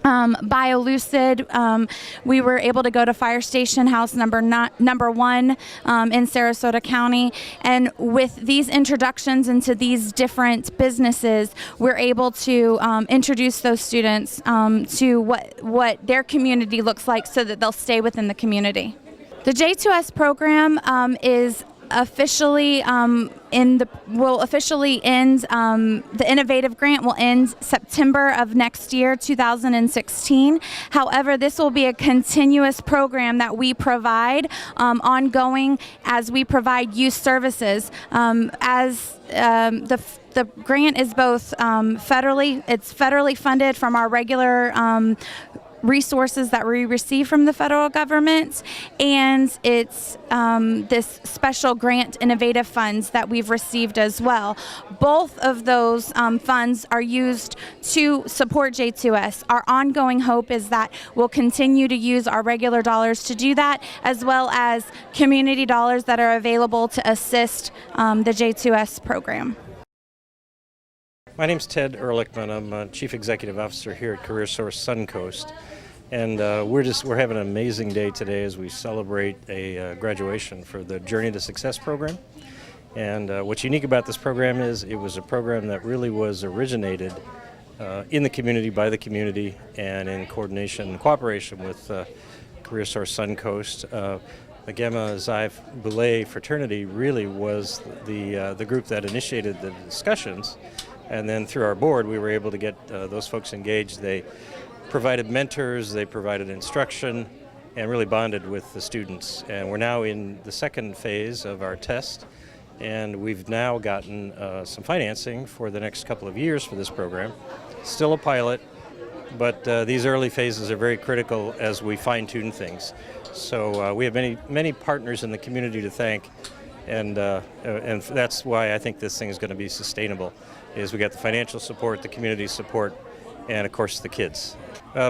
BioLucid. We were able to go to Fire Station House number 1 in Sarasota County, and with these introductions into these different businesses, we're able to introduce those students to what their community looks like, so that they'll stay within the community. The J2S program is officially will officially end. The Innovative Grant will end September of next year, 2016. However, this will be a continuous program that we provide ongoing as we provide youth services. The grant is both federally funded from our regular resources that we receive from the federal government, and it's this special grant innovative funds that we've received as well. Both of those funds are used to support J2S. Our ongoing hope is that we'll continue to use our regular dollars to do that, as well as community dollars that are available to assist the J2S program. My name's Ted Ehrlichman. I'm Chief Executive Officer here at CareerSource Suncoast. And we're having an amazing day today as we celebrate a graduation for the Journey to Success program. And what's unique about this program is it was a program that really was originated in the community, by the community, and in coordination and cooperation with CareerSource Suncoast. The Gamma Xi Boule fraternity really was the group that initiated the discussions. And then through our board, we were able to get those folks engaged. They provided mentors, they provided instruction, and really bonded with the students. And we're now in the second phase of our test, and we've now gotten some financing for the next couple of years for this program. Still a pilot, but these early phases are very critical as we fine-tune things. So we have many partners in the community to thank, and that's why I think this thing is going to be sustainable. Is we got the financial support, the community support, and of course the kids.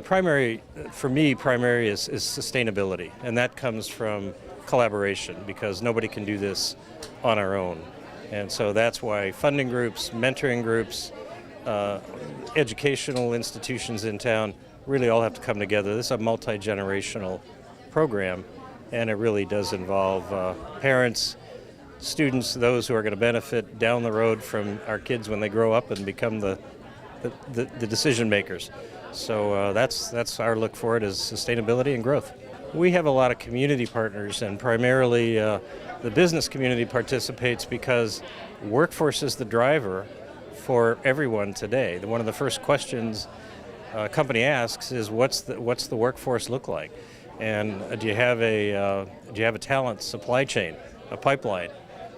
Primary is sustainability, and that comes from collaboration, because nobody can do this on our own. And so that's why funding groups, mentoring groups, educational institutions in town really all have to come together. This is a multi-generational program, and it really does involve parents, students, those who are going to benefit down the road from our kids when they grow up and become the decision makers. So that's our look for it, is sustainability and growth. We have a lot of community partners, and primarily the business community participates because workforce is the driver for everyone today. One of the first questions a company asks is, what's the workforce look like, and do you have a talent supply chain, a pipeline?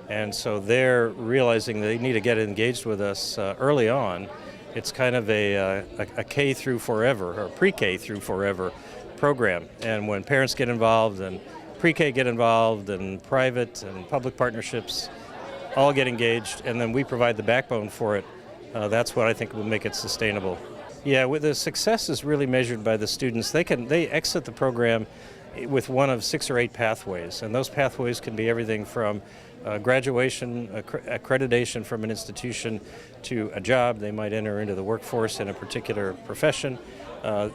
And so they're realizing they need to get engaged with us early on. It's kind of a K through forever, or pre-K through forever program. And when parents get involved, and pre-K get involved, and private and public partnerships all get engaged, and then we provide the backbone for it, that's what I think will make it sustainable. Yeah, the success is really measured by the students. They exit the program with one of 6 or 8 pathways, and those pathways can be everything from graduation, accreditation from an institution, to a job. They might enter into the workforce in a particular profession.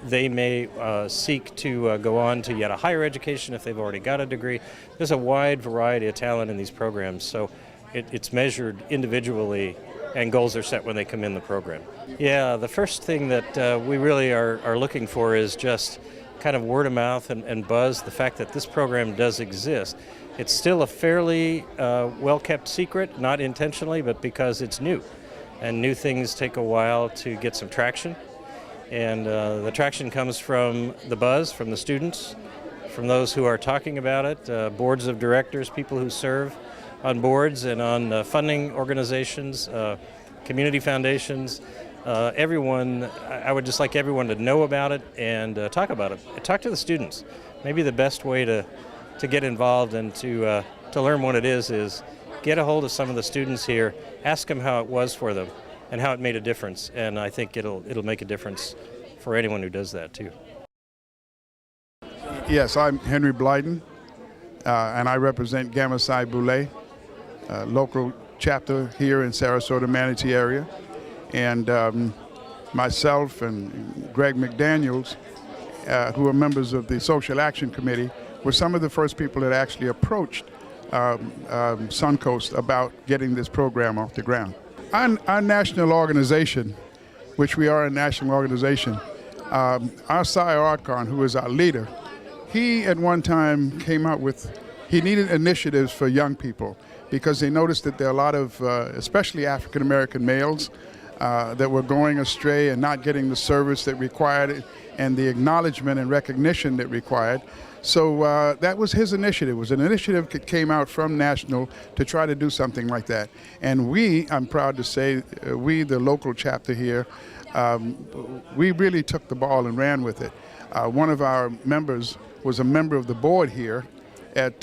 They may seek to go on to yet a higher education if they've already got a degree. There's a wide variety of talent in these programs, so it's measured individually and goals are set when they come in the program. Yeah, the first thing that we really are looking for is just kind of word of mouth and buzz, the fact that this program does exist. It's still a fairly well-kept secret, not intentionally, but because it's new. And new things take a while to get some traction. And the traction comes from the buzz, from the students, from those who are talking about it, boards of directors, people who serve on boards and on funding organizations, community foundations. Everyone, I would just like everyone to know about it and talk about it. Talk to the students. Maybe the best way to get involved and to learn what it is get a hold of some of the students here, ask them how it was for them and how it made a difference. And I think it'll make a difference for anyone who does that too. Yes, I'm Henry Blyden, and I represent Gamma Psi Boule, local chapter here in Sarasota, Manatee area. And myself and Greg McDaniels, who are members of the Social Action Committee, were some of the first people that actually approached Suncoast about getting this program off the ground. Our national organization, which we are a national organization, our Cy Archon, who is our leader, he at one time came out with, he needed initiatives for young people because they noticed that there are a lot of, especially African American males, that were going astray and not getting the service that required it and the acknowledgement and recognition that required. So that was his initiative. It was an initiative that came out from National to try to do something like that. And we, I'm proud to say, we, the local chapter here, we really took the ball and ran with it. One of our members was a member of the board here at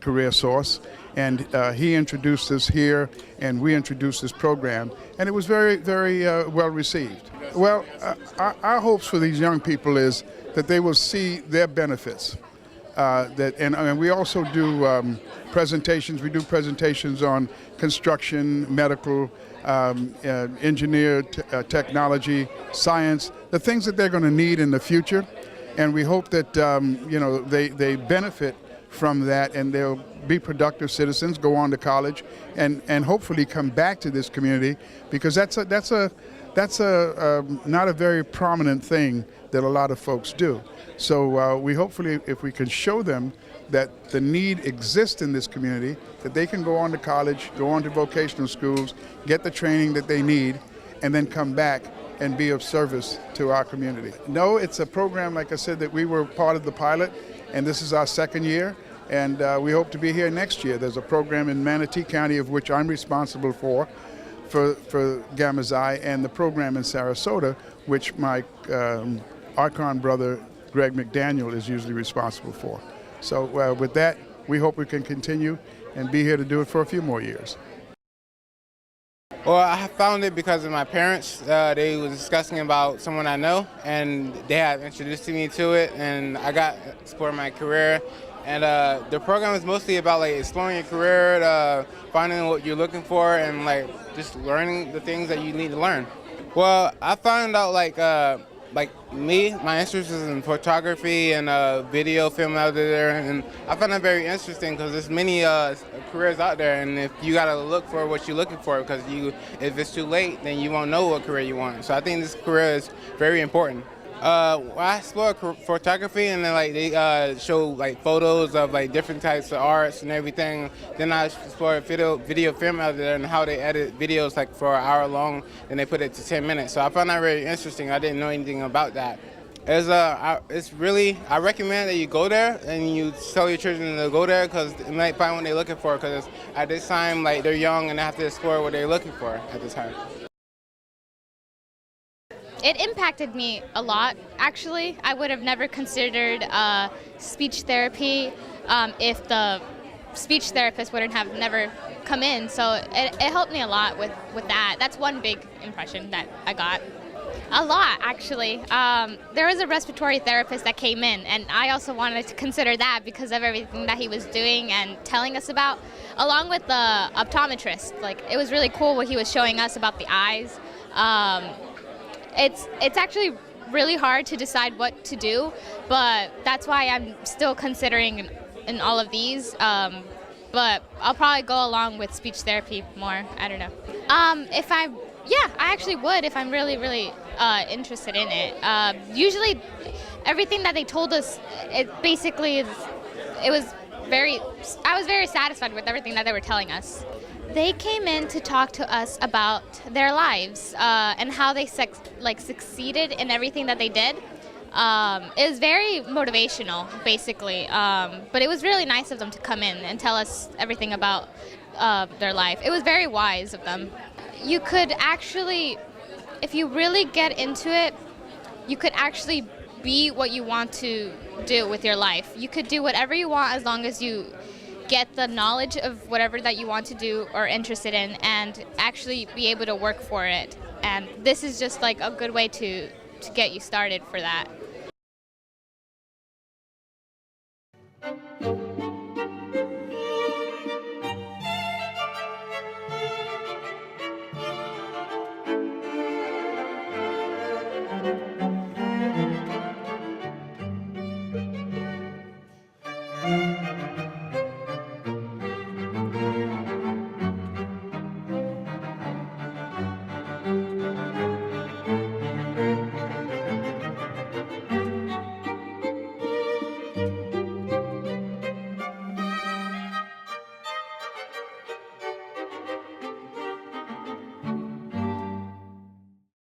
Career Source, and he introduced us here, and we introduced this program, and it was very, very well received. Well, our hopes for these young people is that they will see their benefits. And we also do presentations. We do presentations on construction, medical, technology, science, the things that they're going to need in the future. And we hope that they benefit from that, and they'll be productive citizens, go on to college, and hopefully come back to this community, because that's not a very prominent thing that a lot of folks do. So we hopefully, if we can show them that the need exists in this community, that they can go on to college, go on to vocational schools, get the training that they need, and then come back and be of service to our community. No, it's a program, like I said, that we were part of the pilot, and this is our second year, and we hope to be here next year. There's a program in Manatee County, of which I'm responsible for Gamma Psi, and the program in Sarasota, which my Archon brother, Greg McDaniel, is usually responsible for. So with that, we hope we can continue and be here to do it for a few more years. Well, I found it because of my parents. They were discussing about someone I know, and they had introduced me to it, and I got support in my career. And the program is mostly about like exploring your career, finding what you're looking for, and like just learning the things that you need to learn. Well, I found out like me, my interest is in photography and video, film editor, and I find that very interesting because there's many careers out there, and if you gotta look for what you're looking for, because if it's too late, then you won't know what career you want. So I think this career is very important. I explore photography, and then like they show like photos of like different types of arts and everything. Then I explore video film editor and how they edit videos like for an hour long, and they put it to 10 minutes. So I found that very interesting. I didn't know anything about that. It's really, I recommend that you go there and you tell your children to go there, because they might find what they're looking for, because at this time like they're young and they have to explore what they're looking for at this time. It impacted me a lot, actually. I would have never considered speech therapy if the speech therapist wouldn't have never come in. So it helped me a lot with that. That's one big impression that I got. A lot, actually. There was a respiratory therapist that came in, and I also wanted to consider that because of everything that he was doing and telling us about, along with the optometrist. Like, it was really cool what he was showing us about the eyes. It's actually really hard to decide what to do, but that's why I'm still considering in all of these. But I'll probably go along with speech therapy more. I don't know. I actually would if I'm really, really interested in it. Usually, everything that they told us, I was very satisfied with everything that they were telling us. They came in to talk to us about their lives and how they succeeded in everything that they did. It was very motivational, basically, but it was really nice of them to come in and tell us everything about their life. It was very wise of them. You could actually, if you really get into it, you could actually be what you want to do with your life. You could do whatever you want as long as you get the knowledge of whatever that you want to do or interested in and actually be able to work for it. And this is just like a good way to get you started for that.